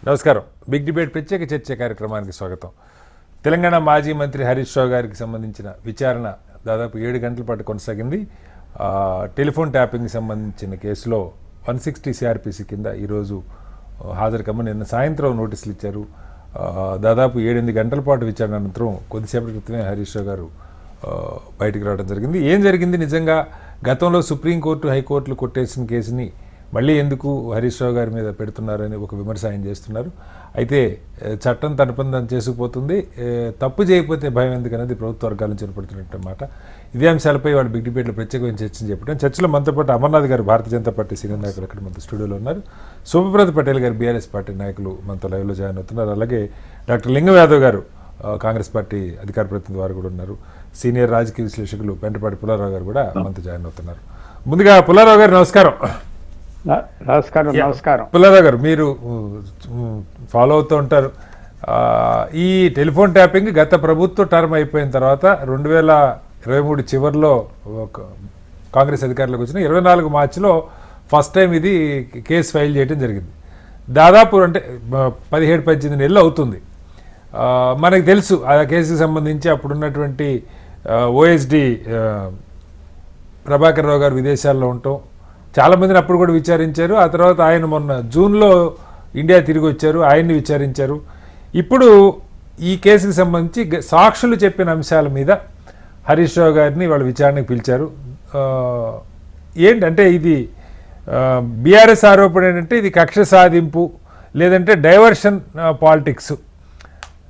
నమస్కారం. Big debate ప్రత్యేక చర్చ కార్యక్రమానికి స్వాగతం. తెలంగాణ మాజీ మంత్రి హరీష్ రావు గారికి సంబంధించిన విచారణ దాదాపు 7 గంటల పాటు కొనసాగింది. టెలిఫోన్ ట్యాపింగ్కి సంబంధించిన కేసులో 160 సిఆర్పిసి కింద ఈరోజు హాజరు కమ్మని నిన్న సాయంత్రం నోటీసులు ఇచ్చారు. దాదాపు 7-8 గంటల పాటు విచారణ అనంతరం కొద్దిసేపటి క్రితమే హరీష్ రావు గారు బయటికి రావడం జరిగింది. ఏం జరిగింది నిజంగా? గతంలో సుప్రీంకోర్టు, హైకోర్టులు కొట్టేసిన కేసుని మళ్ళీ ఎందుకు హరీష్ రావు గారి మీద పెడుతున్నారని ఒక విమర్శ ఆయన చేస్తున్నారు. అయితే చట్టం తన పని తను చేసుకుపోతుంది, తప్పు చేయకపోతే భయం ఎందుకనేది ప్రభుత్వ వర్గాల నుంచి వినపడుతున్నట్టు మాట. ఇదే అంశాలపై వాళ్ళు బిగ్ డిబేట్లో ప్రత్యేకమైన చర్చను చెప్పడం. చర్చలో మనతో పాటు అమర్నాథ్ గారు భారతీయ జనతా పార్టీ సీనియర్ నాయకులు అక్కడ మన స్టూడియోలో ఉన్నారు. శుభప్రద్ పటేల్ గారు బీఆర్ఎస్ పార్టీ నాయకులు మనతో లైవ్లో జాయిన్ అవుతున్నారు. అలాగే డాక్టర్ లింగం యాదవ్ గారు కాంగ్రెస్ పార్టీ అధికార ప్రతినిధి వారు కూడా ఉన్నారు. సీనియర్ రాజకీయ విశ్లేషకులు పెంటపాటి పుల్లారావు గారు కూడా మనతో జాయిన్ అవుతున్నారు. ముందుగా పుల్లారావు గారు నమస్కారం. నమస్కారం. పుల్లారావు గారు, మీరు ఫాలో అవుతూ ఉంటారు. ఈ టెలిఫోన్ ట్యాపింగ్ గత ప్రభుత్వ టర్మ్ అయిపోయిన తర్వాత 2023 చివరిలో కాంగ్రెస్ అధికారులకు వచ్చిన 24 మార్చిలో ఫస్ట్ టైం ఇది కేసు ఫైల్ చేయడం జరిగింది. దాదాపు అంటే 17-18 నెలలు అవుతుంది. మనకు తెలుసు ఆ కేసుకి సంబంధించి అప్పుడున్నటువంటి ఓఎస్డి ప్రభాకర్ రావు గారు విదేశాల్లో ఉండటం, చాలామందిని అప్పుడు కూడా విచారించారు. ఆ తర్వాత ఆయన మొన్న జూన్లో ఇండియా తిరిగి వచ్చారు, ఆయన్ని విచారించారు. ఇప్పుడు ఈ కేసుకి సంబంధించి సాక్షులు చెప్పిన అంశాల మీద హరీష్ రావు గారిని వాళ్ళు విచారణకు పిలిచారు. ఏంటంటే ఇది బీఆర్ఎస్ ఆరోపణ ఏంటంటే ఇది కక్ష సాధింపు, లేదంటే డైవర్షన్ పాలిటిక్స్.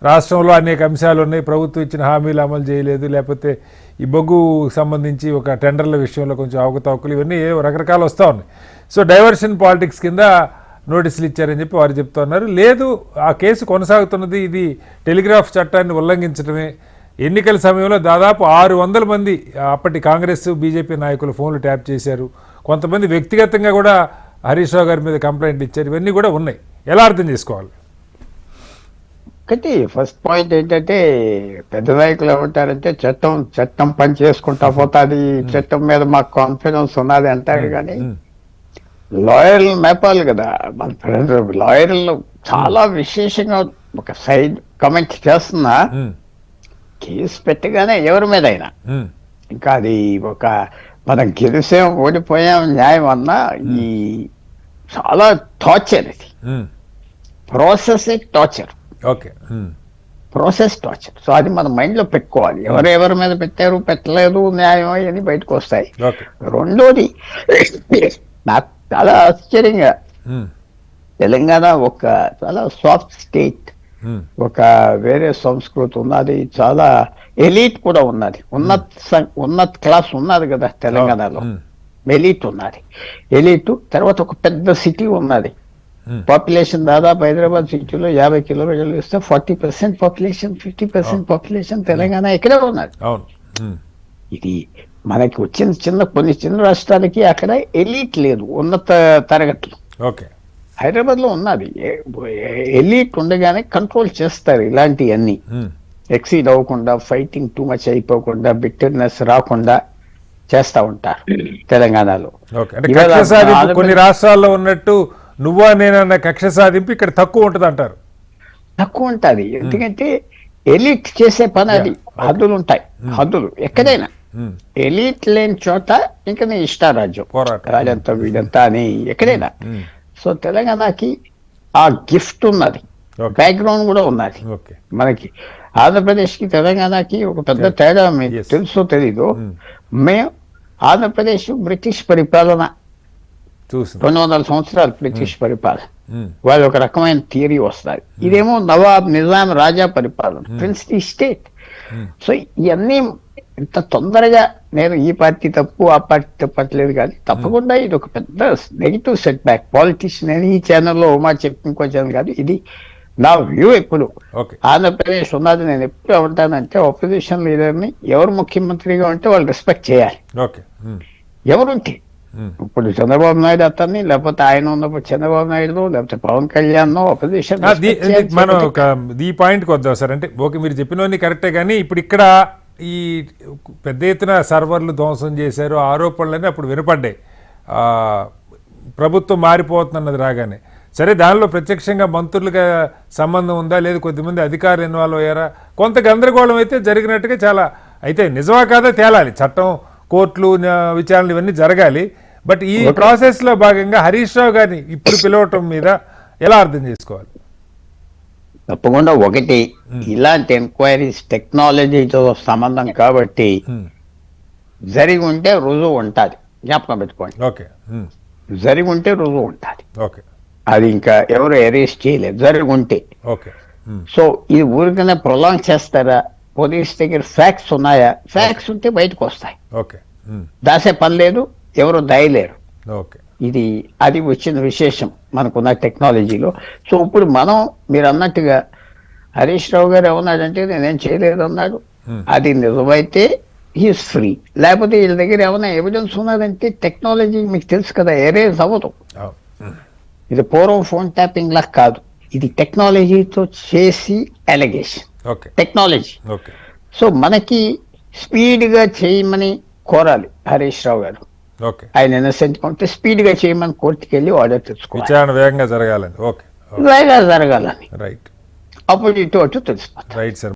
రాష్ట్రంలో అనేక అంశాలు ఉన్నాయి, ప్రభుత్వం ఇచ్చిన హామీలు అమలు చేయలేదు, లేకపోతే ఈ బొగ్గు సంబంధించి ఒక టెండర్ల విషయంలో కొంచెం అవకతవకలు, ఇవన్నీ రకరకాలు వస్తూ ఉన్నాయి. సో డైవర్షన్ పాలిటిక్స్ కింద నోటీసులు ఇచ్చారని చెప్పి వారు చెప్తున్నారు. లేదు, ఆ కేసు కొనసాగుతున్నది, ఇది టెలిగ్రాఫ్ చట్టాన్ని ఉల్లంఘించడమే. ఎన్నికల సమయంలో దాదాపు 600 మంది అప్పటి కాంగ్రెస్, బీజేపీ నాయకులు ఫోన్లు ట్యాప్ చేశారు. కొంతమంది వ్యక్తిగతంగా కూడా హరీష్ రావు గారి మీద కంప్లైంట్ ఇచ్చారు. ఇవన్నీ కూడా ఉన్నాయి. ఎలా అర్థం చేసుకోవాలి? ఒకటి ఫస్ట్ పాయింట్ ఏంటంటే, పెద్ద నాయకులు ఏమంటారంటే చట్టం పని చేసుకుంటా పోతుంది, చట్టం మీద మాకు కాన్ఫిడెన్స్ ఉన్నది అంటారు. కానీ లాయర్లు మేపాలి కదా. మన లాయర్లు చాలా విశేషంగా ఒక సైడ్ కమెంట్ చేస్తున్నా, కేసు పెట్టగానే ఎవరి మీద అయినా ఇంకా అది ఒక మనం గెలిసాం ఓడిపోయాం న్యాయం అన్నా ఈ చాలా టార్చర్, ఇది process torture. Okay, process torture. So అది మన మైండ్ లో పెట్టుకోవాలి. ఎవరెవరి మీద పెట్టారు, పెట్టలేదు, న్యాయం అని బయటకు వస్తాయి. రెండోది, నాకు చాలా ఆశ్చర్యంగా, తెలంగాణ ఒక చాలా సాఫ్ట్ స్టేట్, ఒక వేరే సంస్కృతి ఉన్నది, చాలా ఎలీట్ కూడా ఉన్నది, ఉన్నత క్లాస్ ఉన్నది కదా తెలంగాణలో. ఎలీట్ ఉన్నది, ఎలీట్ తర్వాత ఒక పెద్ద సిటీ ఉన్నది. పాపులేషన్ దాదాపు హైదరాబాద్ సిటీలో 50 కిలోమీటర్లు ఇస్తే 40% పాపులేషన్, 50% పాపులేషన్ తెలంగాణ ఇక్కడే ఉన్నది. ఇది మనకి వచ్చిన కొన్ని చిన్న రాష్ట్రాలకి అక్కడ ఎలీట్ లేదు, ఉన్నత తరగతులు. హైదరాబాద్ లో ఉన్నది. ఎలీట్ ఉండగానే కంట్రోల్ చేస్తారు ఇలాంటివన్నీ, ఎక్సీడ్ అవ్వకుండా, ఫైటింగ్ టూ మచ్ అయిపోకుండా, బిట్టర్నెస్ రాకుండా చేస్తా ఉంటారు తెలంగాణలో. కొన్ని రాష్ట్రాల్లో ఉన్నట్టు నువ్వా నేనన్న కక్ష సాధింపు ఇక్కడ తక్కువ ఉంటుంది అంటారు. తక్కువ ఉంటుంది, ఎందుకంటే ఎలీట్ చేసే పని అది. హద్దులు ఉంటాయి, హద్దులు ఎక్కడైనా. ఎలీట్ లేని చోట ఇంకా నీ ఇష్టారాజ్యం, రాజంతా వీడంతా అని ఎక్కడైనా. సో తెలంగాణకి ఆ గిఫ్ట్ ఉన్నది, బ్యాక్గ్రౌండ్ కూడా ఉన్నది. మనకి ఆంధ్రప్రదేశ్ కి తెలంగాణకి ఒక పెద్ద తేడా మీకు తెలుసో తెలీదు. మేము ఆంధ్రప్రదేశ్ బ్రిటిష్ పరిపాలన 200 సంవత్సరాలు బ్రిటిష్ పరిపాలన, వాళ్ళు ఒక రకమైన థియరీ వస్తారు. ఇదేమో నవాబ్, నిజాం, రాజా పరిపాలన, ప్రిన్స్లీ స్టేట్. సో ఇవన్నీ ఇంత తొందరగా నేను ఈ పార్టీ తప్పు ఆ పార్టీ తప్పట్లేదు, కానీ తప్పకుండా ఇది ఒక పెద్ద నెగిటివ్ సెట్ బ్యాక్. పాలిటిషియన్ నేను ఈ ఛానల్లో మాట చెప్పి ఇంకో ఛానల్ కాదు, ఇది నా వ్యూ. ఎప్పుడు ఆంధ్రప్రదేశ్ ఉన్నది, నేను ఎప్పుడు ఉంటానంటే ఆపోజిషన్ లీడర్ని ఎవరు ముఖ్యమంత్రిగా ఉంటే వాళ్ళు రెస్పెక్ట్ చేయాలి. ఎవరుంటే ఇప్పుడు చంద్రబాబు నాయుడు అతన్ని, లేకపోతే ఆయన ఉన్నప్పుడు చంద్రబాబు నాయుడు, లేకపోతే పవన్ కళ్యాణ్ అపోజిషన్. మనం ఈ పాయింట్కి వద్దాం సార్. అంటే ఓకే, మీరు చెప్పినవన్నీ కరెక్టే, కానీ ఇప్పుడు ఇక్కడ ఈ పెద్ద ఎత్తున సర్వర్లు ధ్వంసం చేశారు ఆరోపణలన్నీ అప్పుడు వినపడ్డాయి. ప్రభుత్వం మారిపోతున్నది రాగానే సరే దానిలో ప్రత్యక్షంగా మంత్రులుగా సంబంధం ఉందా లేదు కొద్దిమంది అధికారులు ఇన్వాల్వ్ అయ్యారా కొంత గందరగోళం అయితే జరిగినట్టుగా చాలా అయితే నిజమా కాదా తేలాలి చట్టం కోర్టులు విచారణలు ఇవన్నీ జరగాలి బట్ ఈ ప్రాసెస్లో భాగంగా హరీష్ రావు గారిని ఇప్పుడు పిలవటం మీద ఎలా అర్థం చేసుకోవాలి తప్పకుండా ఒకటి ఇలాంటి ఎంక్వైరీస్ టెక్నాలజీతో సంబంధం కాబట్టి జరిగి ఉంటే రుజువు ఉంటుంది జ్ఞాపకం పెట్టుకోండి ఓకే జరిగి ఉంటే రుజువు ఉంటుంది ఓకే అది ఇంకా ఎవరు అరెస్ట్ చేయలేదు జరిగి ఉంటే ఓకే సో ఇది ఊరికనే ప్రొలాంగ్ చేస్తారా పోలీస్ దగ్గర ఫ్యాక్ట్స్ ఉన్నాయా ఫ్యాక్ట్స్ ఉంటే బయటకు వస్తాయి ఓకే దాసే పని లేదు ఎవరు దయలేరు ఓకే ఇది అది వచ్చిన విశేషం మనకున్న టెక్నాలజీలో సో ఇప్పుడు మనం మీరు అన్నట్టుగా హరీష్ రావు గారు ఏమన్నాడంటే నేనేం చేయలేదు అన్నాడు అది నిజమైతే హీస్ ఫ్రీ లేకపోతే వీళ్ళ దగ్గర ఏమైనా ఎవిడెన్స్ ఉన్నదంటే టెక్నాలజీ మీకు తెలుసు కదా ఎరేజ్ అవ్వదు ఇది పూర్వం ఫోన్ ట్యాపింగ్ లా కాదు ఇది టెక్నాలజీతో చేసి allegation okay technology okay so మనకి స్పీడ్గా చేయమని కోరాలి హరీష్ రావు గారు ఓకే ఆయన ఇన్నసెంట్ ఉంటే స్పీడ్గా చేయమని కోర్టుకి వెళ్ళి ఆర్డర్ తెచ్చుకోవాలి విచారణ వేగంగా జరగాలని ఓకే వేగా జరగాలని రైట్ అప్పుడు ఇటు అటు తెలిసిపోతుంది రైట్ సార్